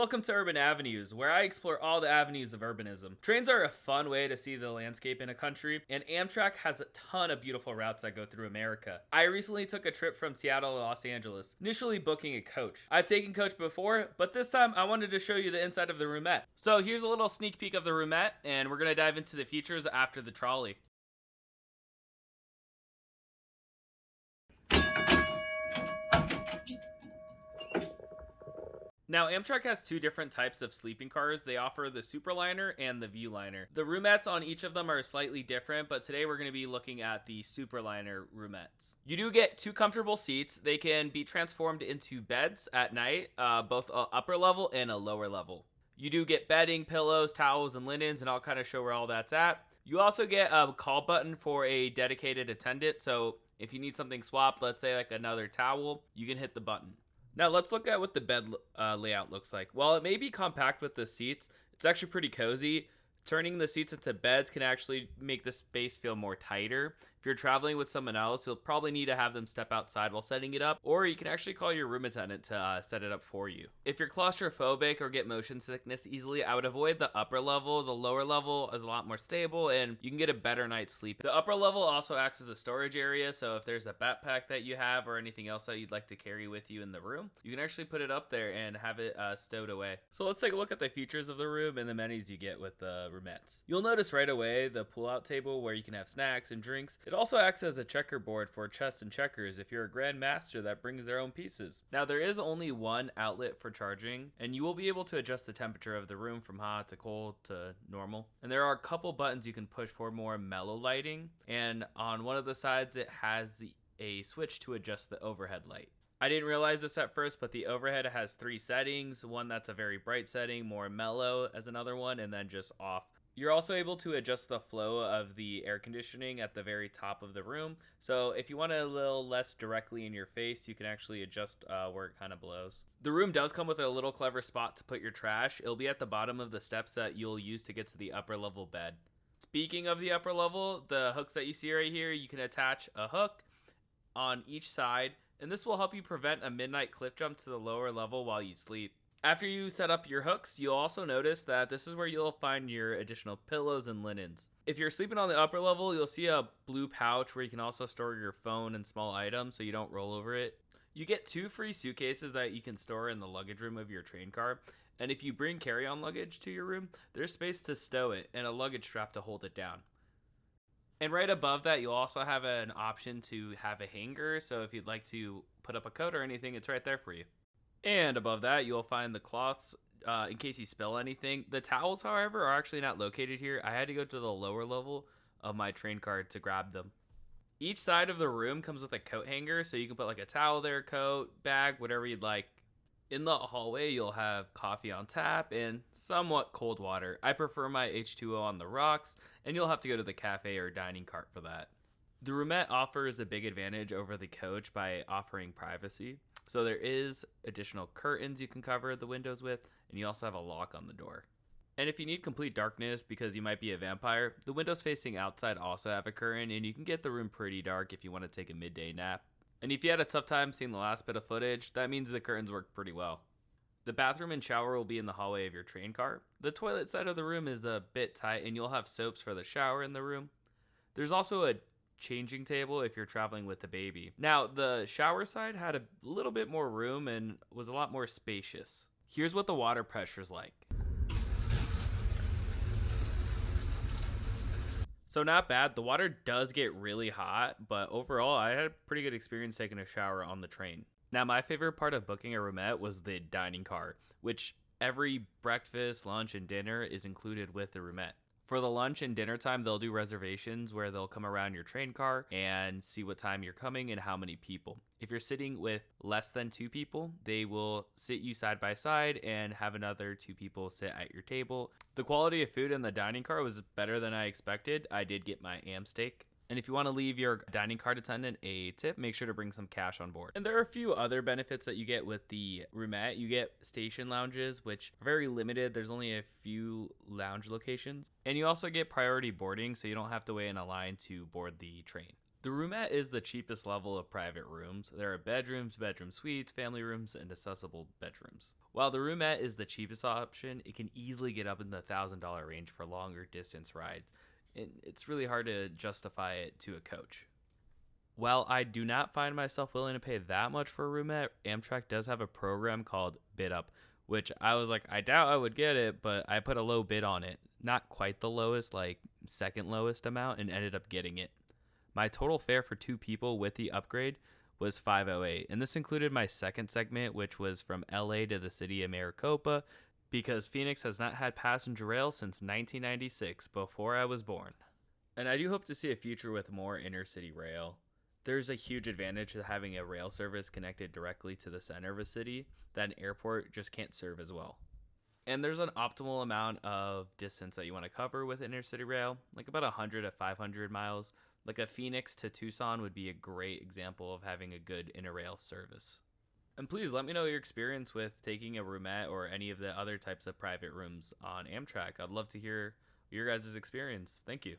Welcome to Urban Avenues, where I explore all the avenues of urbanism. Trains are a fun way to see the landscape in a country, and Amtrak has a ton of beautiful routes that go through America. I recently took a trip from Seattle to Los Angeles, initially booking a coach. I've taken coach before, but this time I wanted to show you the inside of the Roomette. So here's a little sneak peek of the Roomette, and we're going to dive into the features after the trolley. Now, Amtrak has two different types of sleeping cars. They offer the Superliner and the Viewliner. The Roomettes on each of them are slightly different, but today we're going to be looking at the Superliner Roomettes. You do get two comfortable seats. They can be transformed into beds at night, both an upper level and a lower level. You do get bedding, pillows, towels, and linens, and I'll kind of show where all that's at. You also get a call button for a dedicated attendant, so if you need something swapped, let's say like another towel, you can hit the button. Now let's look at what the bed layout looks like. While it may be compact with the seats, it's actually pretty cozy. Turning the seats into beds can actually make the space feel more tighter. If you're traveling with someone else, you'll probably need to have them step outside while setting it up, or you can actually call your room attendant to set it up for you. If you're claustrophobic or get motion sickness easily, I would avoid the upper level. The lower level is a lot more stable and you can get a better night's sleep. The upper level also acts as a storage area, so if there's a backpack that you have or anything else that you'd like to carry with you in the room, you can actually put it up there and have it stowed away. So let's take a look at the features of the room and the amenities you get with the Roomettes. You'll notice right away the pull-out table where you can have snacks and drinks. It also acts as a checkerboard for chess and checkers if you're a grandmaster that brings their own pieces. Now there is only one outlet for charging, and you will be able to adjust the temperature of the room from hot to cold to normal. And there are a couple buttons you can push for more mellow lighting, and on one of the sides it has a switch to adjust the overhead light. I didn't realize this at first, but the overhead has three settings. One that's a very bright setting, more mellow as another one, and then just off. You're also able to adjust the flow of the air conditioning at the very top of the room. So if you want it a little less directly in your face, you can actually adjust where it kind of blows. The room does come with a little clever spot to put your trash. It'll be at the bottom of the steps that you'll use to get to the upper level bed. Speaking of the upper level, the hooks that you see right here, you can attach a hook on each side, and this will help you prevent a midnight cliff jump to the lower level while you sleep. After you set up your hooks, you'll also notice that this is where you'll find your additional pillows and linens. If you're sleeping on the upper level, you'll see a blue pouch where you can also store your phone and small items so you don't roll over it. You get two free suitcases that you can store in the luggage room of your train car. And if you bring carry-on luggage to your room, there's space to stow it and a luggage strap to hold it down. And right above that, you'll also have an option to have a hanger. So if you'd like to put up a coat or anything, it's right there for you. And above that, you'll find the cloths in case you spill anything. The towels, however, are actually not located here. I had to go to the lower level of my train car to grab them. Each side of the room comes with a coat hanger, so you can put like a towel there, coat, bag, whatever you'd like. In the hallway, you'll have coffee on tap and somewhat cold water. I prefer my H2O on the rocks, and you'll have to go to the cafe or dining cart for that. The Roomette offers a big advantage over the coach by offering privacy. So there is additional curtains you can cover the windows with, and you also have a lock on the door. And if you need complete darkness because you might be a vampire, the windows facing outside also have a curtain, and you can get the room pretty dark if you want to take a midday nap. And if you had a tough time seeing the last bit of footage, that means the curtains work pretty well. The bathroom and shower will be in the hallway of your train car. The toilet side of the room is a bit tight, and you'll have soaps for the shower in the room. There's also a changing table if you're traveling with the baby. Now, the shower side had a little bit more room and was a lot more spacious. Here's what the water pressure's like. So not bad. The water does get really hot, but overall, I had a pretty good experience taking a shower on the train. Now, my favorite part of booking a Roomette was the dining car, which every breakfast, lunch, and dinner is included with the Roomette. For the lunch and dinner time, they'll do reservations where they'll come around your train car and see what time you're coming and how many people. If you're sitting with less than two people, they will sit you side by side and have another two people sit at your table. The quality of food in the dining car was better than I expected. I did get my am steak. And if you want to leave your dining car attendant a tip, make sure to bring some cash on board. And there are a few other benefits that you get with the Roomette. You get station lounges, which are very limited. There's only a few lounge locations. And you also get priority boarding, so you don't have to wait in a line to board the train. The Roomette is the cheapest level of private rooms. There are bedrooms, bedroom suites, family rooms, and accessible bedrooms. While the Roomette is the cheapest option, it can easily get up in the $1,000 range for longer distance rides, and it's really hard to justify it to a coach. While I do not find myself willing to pay that much for a Roomette, Amtrak does have a program called BidUp, which I was like, I doubt I would get it, but I put a low bid on it. Not quite the lowest, like second lowest amount, and ended up getting it. My total fare for 2 people with the upgrade was $508, and this included my second segment, which was from LA to the city of Maricopa, because Phoenix has not had passenger rail since 1996, before I was born. And I do hope to see a future with more intercity rail. There's a huge advantage to having a rail service connected directly to the center of a city that an airport just can't serve as well. And there's an optimal amount of distance that you want to cover with intercity rail, like about 100 to 500 miles. Like a Phoenix to Tucson would be a great example of having a good interrail service. And please let me know your experience with taking a Roomette or any of the other types of private rooms on Amtrak. I'd love to hear your guys' experience. Thank you.